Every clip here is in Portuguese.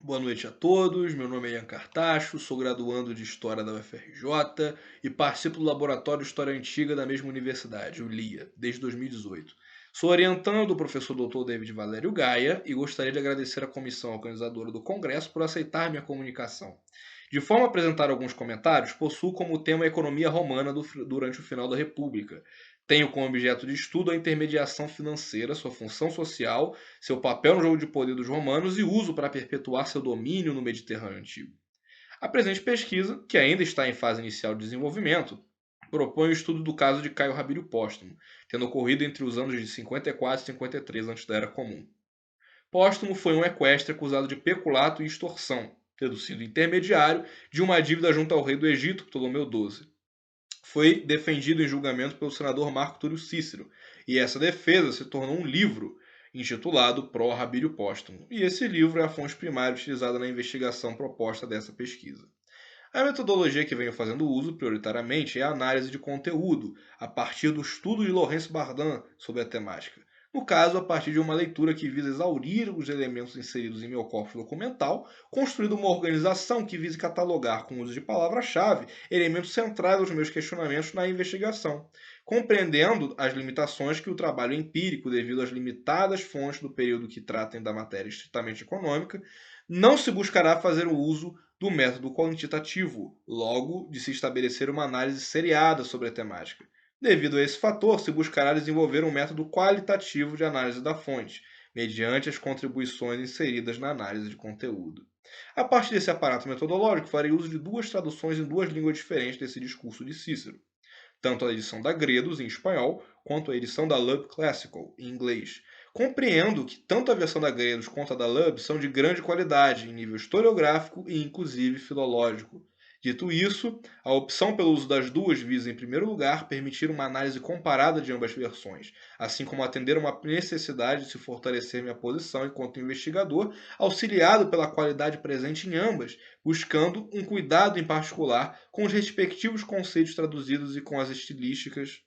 Boa noite a todos. Meu nome é Ian Cartacho, sou graduando de História da UFRJ e participo do Laboratório de História Antiga da mesma universidade, o LIA, desde 2018. Sou orientando do professor Dr. David Valério Gaia e gostaria de agradecer à comissão organizadora do Congresso por aceitar minha comunicação. De forma a apresentar alguns comentários, possuo como tema a economia romana durante o final da República. Tenho como objeto de estudo a intermediação financeira, sua função social, seu papel no jogo de poder dos romanos e uso para perpetuar seu domínio no Mediterrâneo antigo. A presente pesquisa, que ainda está em fase inicial de desenvolvimento, propõe o estudo do caso de Caio Rabílio Póstumo, tendo ocorrido entre os anos de 54 e 53 a.C. da Era Comum. Póstumo foi um equestre acusado de peculato e extorsão, tendo sido intermediário de uma dívida junto ao rei do Egito, Ptolomeu XII. Foi defendido em julgamento pelo senador Marco Túlio Cícero, e essa defesa se tornou um livro intitulado Pro Rabílio Póstumo, e esse livro é a fonte primária utilizada na investigação proposta dessa pesquisa. A metodologia que venho fazendo uso, prioritariamente, é a análise de conteúdo, a partir do estudo de Laurence Bardin sobre a temática. No caso, a partir de uma leitura que visa exaurir os elementos inseridos em meu corpus documental, construindo uma organização que vise catalogar, com o uso de palavra-chave, elementos centrais aos meus questionamentos na investigação, compreendendo as limitações que o trabalho empírico, devido às limitadas fontes do período que tratem da matéria estritamente econômica, não se buscará fazer o uso do método quantitativo, logo de se estabelecer uma análise seriada sobre a temática. Devido a esse fator, se buscará desenvolver um método qualitativo de análise da fonte, mediante as contribuições inseridas na análise de conteúdo. A partir desse aparato metodológico, farei uso de duas traduções em duas línguas diferentes desse discurso de Cícero, tanto a edição da Gredos, em espanhol, quanto a edição da Lub Classical, em inglês. Compreendo que tanto a versão da Gredos quanto a da Lub são de grande qualidade, em nível historiográfico e inclusive filológico. Dito isso, a opção pelo uso das duas visa, em primeiro lugar, permitir uma análise comparada de ambas versões, assim como atender a uma necessidade de se fortalecer minha posição enquanto investigador, auxiliado pela qualidade presente em ambas, buscando um cuidado em particular com os respectivos conceitos traduzidos e com as estilísticas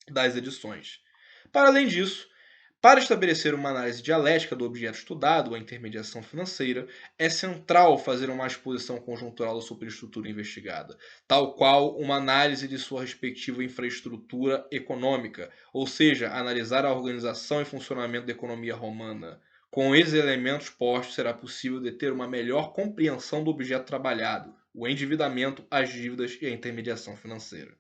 das edições. Para além disso, para estabelecer uma análise dialética do objeto estudado, a intermediação financeira, é central fazer uma exposição conjuntural da superestrutura investigada, tal qual uma análise de sua respectiva infraestrutura econômica, ou seja, analisar a organização e funcionamento da economia romana. Com esses elementos postos, será possível deter uma melhor compreensão do objeto trabalhado, o endividamento, as dívidas e a intermediação financeira.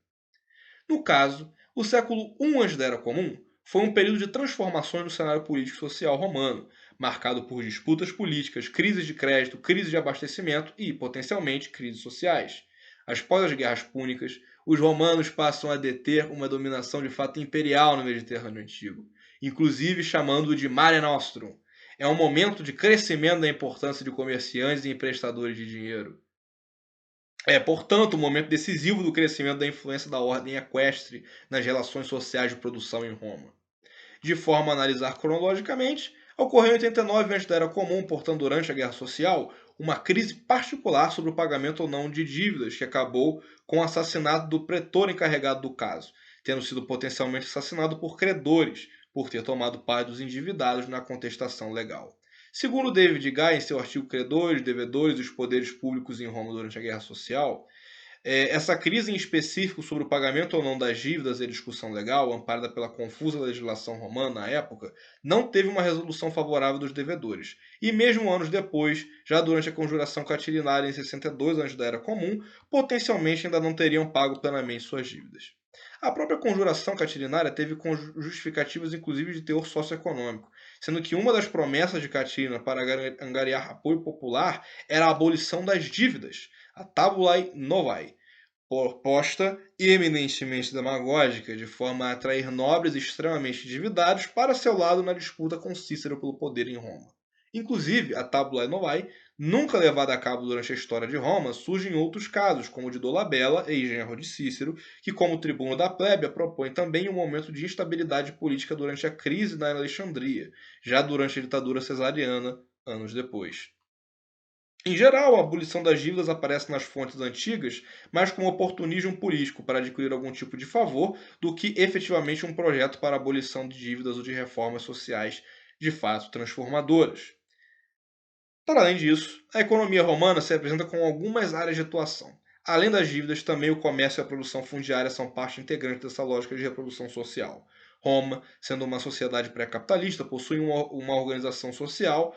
No caso, o século I antes da Era Comum foi um período de transformações no cenário político e social romano, marcado por disputas políticas, crises de crédito, crises de abastecimento e, potencialmente, crises sociais. Após as guerras púnicas, os romanos passam a deter uma dominação de fato imperial no Mediterrâneo antigo, inclusive chamando-o de Mare Nostrum. É um momento de crescimento da importância de comerciantes e emprestadores de dinheiro. É, portanto, um momento decisivo do crescimento da influência da ordem equestre nas relações sociais de produção em Roma. De forma a analisar cronologicamente, ocorreu em 89 antes da Era Comum, portanto, durante a Guerra Social, uma crise particular sobre o pagamento ou não de dívidas, que acabou com o assassinato do pretor encarregado do caso, tendo sido potencialmente assassinado por credores, por ter tomado parte dos endividados na contestação legal. Segundo David Guy, em seu artigo Credores, Devedores e os Poderes Públicos em Roma durante a Guerra Social, essa crise em específico sobre o pagamento ou não das dívidas e a discussão legal, amparada pela confusa legislação romana na época, não teve uma resolução favorável dos devedores. E mesmo anos depois, já durante a conjuração catilinária em 62 antes da Era Comum, potencialmente ainda não teriam pago plenamente suas dívidas. A própria conjuração catilinária teve justificativas inclusive de teor socioeconômico, sendo que uma das promessas de Catilina para angariar apoio popular era a abolição das dívidas, a Tabulae Novae, proposta eminentemente demagógica, de forma a atrair nobres extremamente endividados para seu lado na disputa com Cícero pelo poder em Roma. Inclusive, a Tabulae Novae, nunca levada a cabo durante a história de Roma, surge em outros casos, como o de Dolabella, ex-genro de Cícero, que, como tribuno da plebe, propõe também um momento de instabilidade política durante a crise na Alexandria, já durante a ditadura cesariana, anos depois. Em geral, a abolição das dívidas aparece nas fontes antigas mais como oportunismo político para adquirir algum tipo de favor do que efetivamente um projeto para a abolição de dívidas ou de reformas sociais de fato transformadoras. Para além disso, a economia romana se apresenta com algumas áreas de atuação. Além das dívidas, também o comércio e a produção fundiária são parte integrante dessa lógica de reprodução social. Roma, sendo uma sociedade pré-capitalista, possui uma organização social,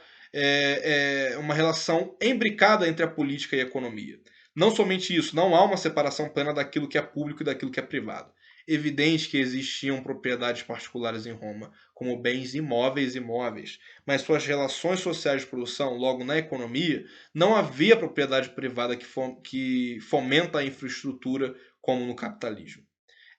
uma relação imbricada entre a política e a economia. Não somente isso, não há uma separação plena daquilo que é público e daquilo que é privado. Evidente que existiam propriedades particulares em Roma, como bens imóveis e móveis, mas suas relações sociais de produção, logo na economia, não havia propriedade privada que fomenta a infraestrutura como no capitalismo.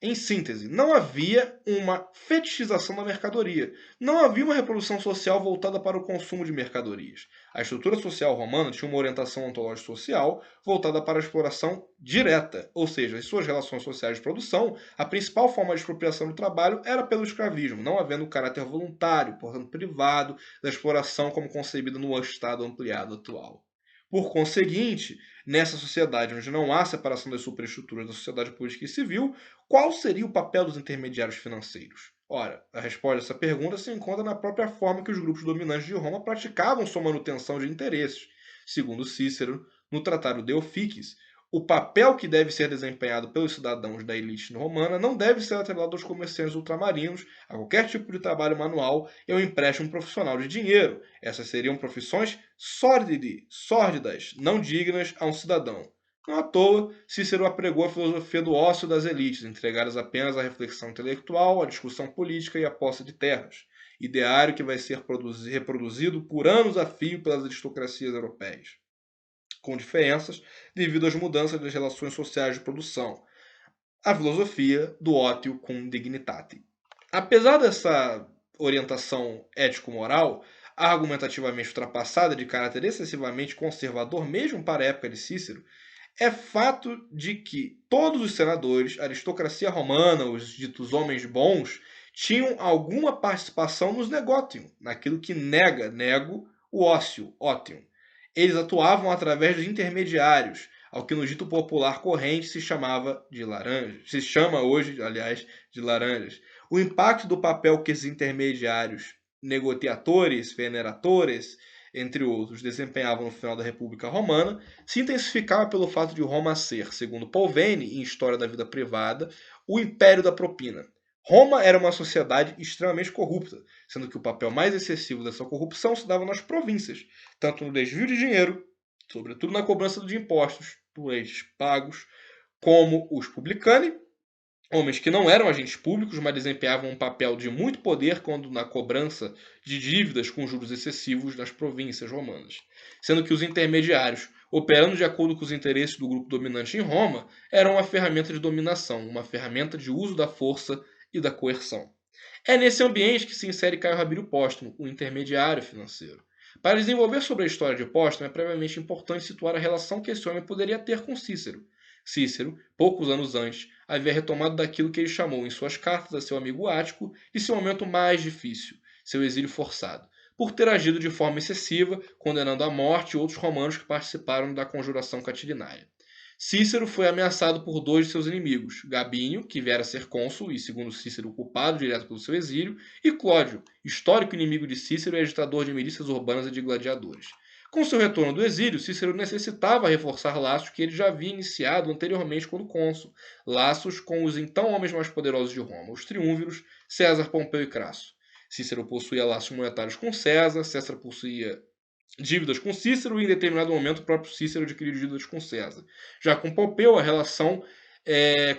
Em síntese, não havia uma fetichização da mercadoria. Não havia uma reprodução social voltada para o consumo de mercadorias. A estrutura social romana tinha uma orientação ontológica social voltada para a exploração direta, ou seja, em suas relações sociais de produção, a principal forma de expropriação do trabalho era pelo escravismo, não havendo caráter voluntário, portanto privado, da exploração como concebida no Estado ampliado atual. Por conseguinte, nessa sociedade onde não há separação das superestruturas da sociedade política e civil, qual seria o papel dos intermediários financeiros? Ora, a resposta a essa pergunta se encontra na própria forma que os grupos dominantes de Roma praticavam sua manutenção de interesses. Segundo Cícero, no Tratado de Ofiques, o papel que deve ser desempenhado pelos cidadãos da elite romana não deve ser atrelado aos comerciantes ultramarinos, a qualquer tipo de trabalho manual e ao empréstimo profissional de dinheiro. Essas seriam profissões sórdidas, não dignas a um cidadão. Não à toa, Cícero apregou a filosofia do ócio das elites, entregadas apenas à reflexão intelectual, à discussão política e à posse de terras. Ideário que vai ser reproduzido por anos a fio pelas aristocracias europeias, com diferenças devido às mudanças das relações sociais de produção. A filosofia do ótio cum dignitate. Apesar dessa orientação ético-moral, argumentativamente ultrapassada, de caráter excessivamente conservador mesmo para a época de Cícero, é fato de que todos os senadores, a aristocracia romana, os ditos homens bons, tinham alguma participação nos negotium, naquilo que nego, o ócio, otium. Eles atuavam através de intermediários, ao que no dito popular corrente se chamava de laranjas. Se chama hoje, aliás, de laranjas. O impacto do papel que esses intermediários, negociadores, veneratores, entre outros, desempenhavam no final da República Romana, se intensificava pelo fato de Roma ser, segundo Paul Veyne, em História da Vida Privada, o império da propina. Roma era uma sociedade extremamente corrupta, sendo que o papel mais excessivo dessa corrupção se dava nas províncias, tanto no desvio de dinheiro, sobretudo na cobrança de impostos por eles pagos, como os publicani, homens que não eram agentes públicos, mas desempenhavam um papel de muito poder quando na cobrança de dívidas com juros excessivos nas províncias romanas. Sendo que os intermediários, operando de acordo com os interesses do grupo dominante em Roma, eram uma ferramenta de dominação, uma ferramenta de uso da força e da coerção. É nesse ambiente que se insere Caio Rabílio Póstumo, o intermediário financeiro. Para desenvolver sobre a história de Póstumo, é previamente importante situar a relação que esse homem poderia ter com Cícero. Cícero, poucos anos antes, havia retomado daquilo que ele chamou em suas cartas a seu amigo Ático de seu momento mais difícil, seu exílio forçado, por ter agido de forma excessiva, condenando à morte outros romanos que participaram da conjuração catilinária. Cícero foi ameaçado por dois de seus inimigos, Gabínio, que viera a ser cônsul e, segundo Cícero, culpado direto pelo seu exílio, e Clódio, histórico inimigo de Cícero e agitador de milícias urbanas e de gladiadores. Com seu retorno do exílio, Cícero necessitava reforçar laços que ele já havia iniciado anteriormente quando cônsul, laços com os então homens mais poderosos de Roma, os triunviros César, Pompeu e Crasso. Cícero possuía laços monetários com César possuía dívidas com Cícero e em determinado momento o próprio Cícero adquiriu dívidas com César. Já com Pompeu, a relação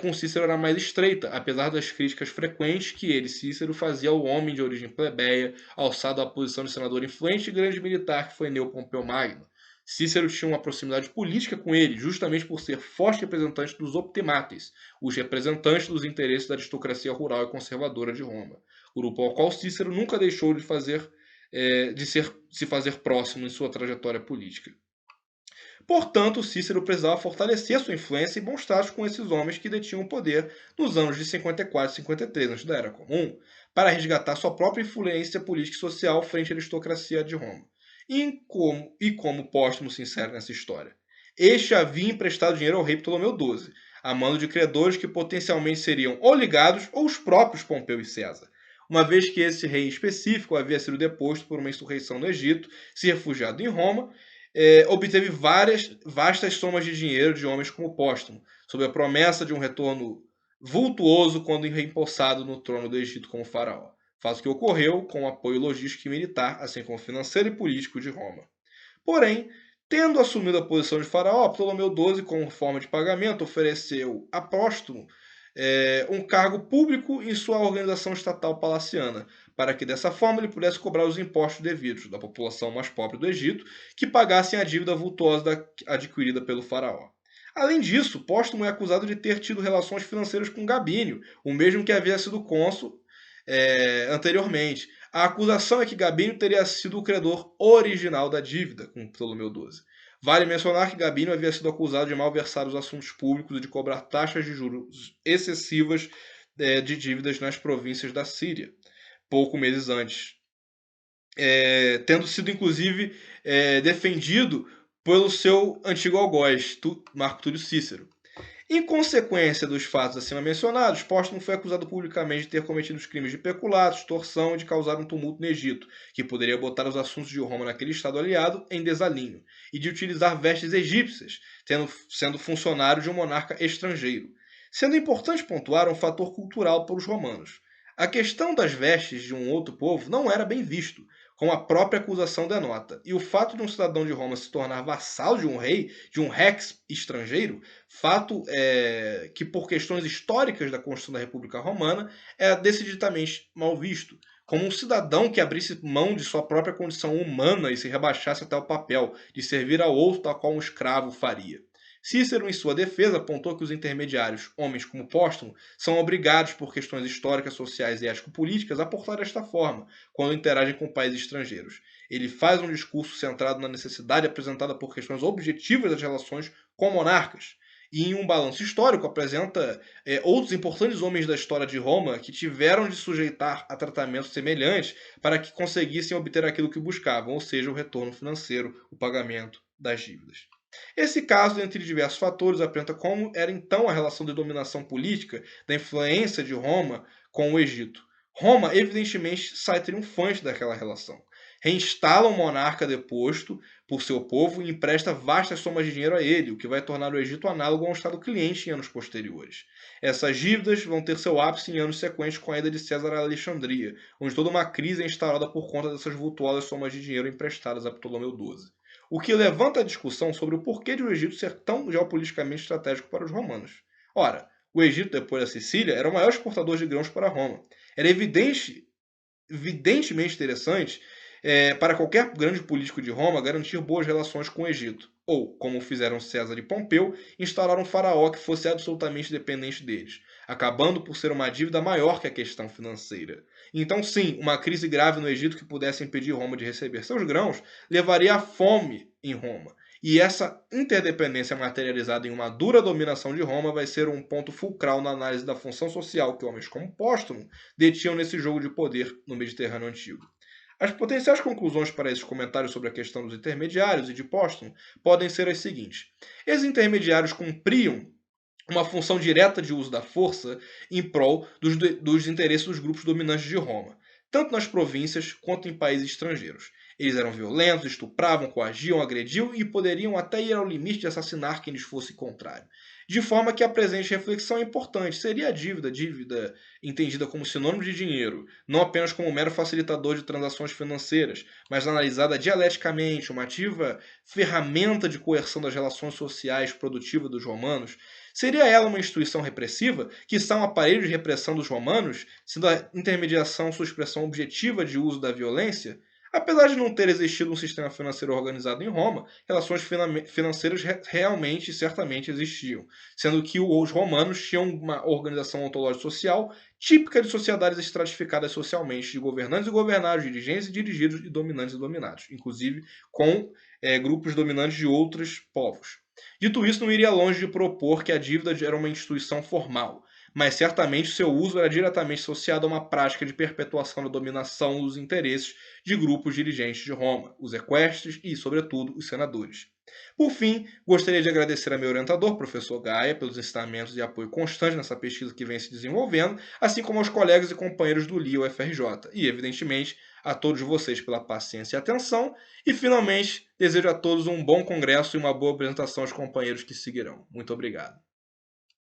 com Cícero era mais estreita, apesar das críticas frequentes que ele, Cícero, fazia ao homem de origem plebeia, alçado à posição de senador influente e grande militar que foi Neo Pompeu Magno. Cícero tinha uma proximidade política com ele, justamente por ser forte representante dos optimates, os representantes dos interesses da aristocracia rural e conservadora de Roma, grupo ao qual Cícero nunca deixou se fazer próximo em sua trajetória política. Portanto, Cícero precisava fortalecer sua influência e bons tratos com esses homens que detinham o poder nos anos de 54 e 53 antes da Era Comum, para resgatar sua própria influência política e social frente à aristocracia de Roma. E como Póstumo se insere nessa história? Este havia emprestado dinheiro ao rei Ptolomeu XII, a mando de credores que potencialmente seriam ou ligados ou os próprios Pompeu e César. uma vez que esse rei específico havia sido deposto por uma insurreição no Egito, se refugiado em Roma, obteve vastas somas de dinheiro de homens como Póstumo, sob a promessa de um retorno vultuoso quando reempossado no trono do Egito como faraó. Fato que ocorreu com o apoio logístico e militar, assim como financeiro e político de Roma. Porém, tendo assumido a posição de faraó, Ptolomeu XII, como forma de pagamento, ofereceu a Póstumo um cargo público em sua organização estatal palaciana, para que dessa forma ele pudesse cobrar os impostos devidos da população mais pobre do Egito, que pagassem a dívida vultuosa adquirida pelo faraó. Além disso, Póstumo é acusado de ter tido relações financeiras com Gabínio, o mesmo que havia sido cônsul anteriormente. A acusação é que Gabínio teria sido o credor original da dívida com Ptolomeu XII. Vale mencionar que Gabínio havia sido acusado de malversar os assuntos públicos e de cobrar taxas de juros excessivas de dívidas nas províncias da Síria, poucos meses antes. Tendo sido, inclusive, defendido pelo seu antigo algoz, Marco Túlio Cícero. Em consequência dos fatos acima mencionados, Póstumo foi acusado publicamente de ter cometido os crimes de peculato, extorsão e de causar um tumulto no Egito, que poderia botar os assuntos de Roma naquele estado aliado em desalinho, e de utilizar vestes egípcias, sendo funcionário de um monarca estrangeiro. Sendo importante pontuar um fator cultural para os romanos. A questão das vestes de um outro povo não era bem visto, como a própria acusação denota, e o fato de um cidadão de Roma se tornar vassalo de um rei, de um rex estrangeiro, fato que por questões históricas da construção da República Romana é decididamente mal visto, como um cidadão que abrisse mão de sua própria condição humana e se rebaixasse até o papel de servir ao outro tal qual um escravo faria. Cícero, em sua defesa, apontou que os intermediários, homens como Póstumo, são obrigados por questões históricas, sociais e ético-políticas a portar desta forma, quando interagem com países estrangeiros. Ele faz um discurso centrado na necessidade apresentada por questões objetivas das relações com monarcas. E em um balanço histórico apresenta outros importantes homens da história de Roma que tiveram de sujeitar a tratamentos semelhantes para que conseguissem obter aquilo que buscavam, ou seja, o retorno financeiro, o pagamento das dívidas. Esse caso, entre diversos fatores, apresenta como era então a relação de dominação política da influência de Roma com o Egito. Roma, evidentemente, sai triunfante daquela relação. Reinstala um monarca deposto por seu povo e empresta vastas somas de dinheiro a ele, o que vai tornar o Egito análogo a um estado cliente em anos posteriores. Essas dívidas vão ter seu ápice em anos sequentes com a ida de César a Alexandria, onde toda uma crise é instaurada por conta dessas vultuosas somas de dinheiro emprestadas a Ptolomeu XII. O que levanta a discussão sobre o porquê de o Egito ser tão geopoliticamente estratégico para os romanos. Ora, o Egito, depois da Sicília, era o maior exportador de grãos para Roma. Era evidentemente interessante para qualquer grande político de Roma garantir boas relações com o Egito. Ou, como fizeram César e Pompeu, instaurar um faraó que fosse absolutamente dependente deles, acabando por ser uma dívida maior que a questão financeira. Então, sim, uma crise grave no Egito que pudesse impedir Roma de receber seus grãos levaria à fome em Roma. E essa interdependência materializada em uma dura dominação de Roma vai ser um ponto fulcral na análise da função social que homens como Póstumo detinham nesse jogo de poder no Mediterrâneo Antigo. As potenciais conclusões para esses comentários sobre a questão dos intermediários e de Póstumo podem ser as seguintes. Esses intermediários cumpriam uma função direta de uso da força em prol dos interesses dos grupos dominantes de Roma, tanto nas províncias quanto em países estrangeiros. Eles eram violentos, estupravam, coagiam, agrediam e poderiam até ir ao limite de assassinar quem lhes fosse contrário. De forma que a presente reflexão é importante. Seria a dívida entendida como sinônimo de dinheiro, não apenas como mero facilitador de transações financeiras, mas analisada dialeticamente, uma ativa ferramenta de coerção das relações sociais produtivas dos romanos? Seria ela uma instituição repressiva, quiçá um aparelho de repressão dos romanos, sendo a intermediação sua expressão objetiva de uso da violência? Apesar de não ter existido um sistema financeiro organizado em Roma, relações financeiras realmente e certamente existiam, sendo que os romanos tinham uma organização ontológica social típica de sociedades estratificadas socialmente, de governantes e governados, dirigentes e dirigidos, e dominantes e dominados, inclusive com grupos dominantes de outros povos. Dito isso, não iria longe de propor que a dívida era uma instituição formal, mas certamente seu uso era diretamente associado a uma prática de perpetuação da dominação dos interesses de grupos dirigentes de Roma, os equestres e, sobretudo, os senadores. Por fim, gostaria de agradecer a meu orientador, professor Gaia, pelos ensinamentos e apoio constante nessa pesquisa que vem se desenvolvendo, assim como aos colegas e companheiros do LIA UFRJ, e, evidentemente, a todos vocês pela paciência e atenção, e, finalmente, desejo a todos um bom congresso e uma boa apresentação aos companheiros que seguirão. Muito obrigado.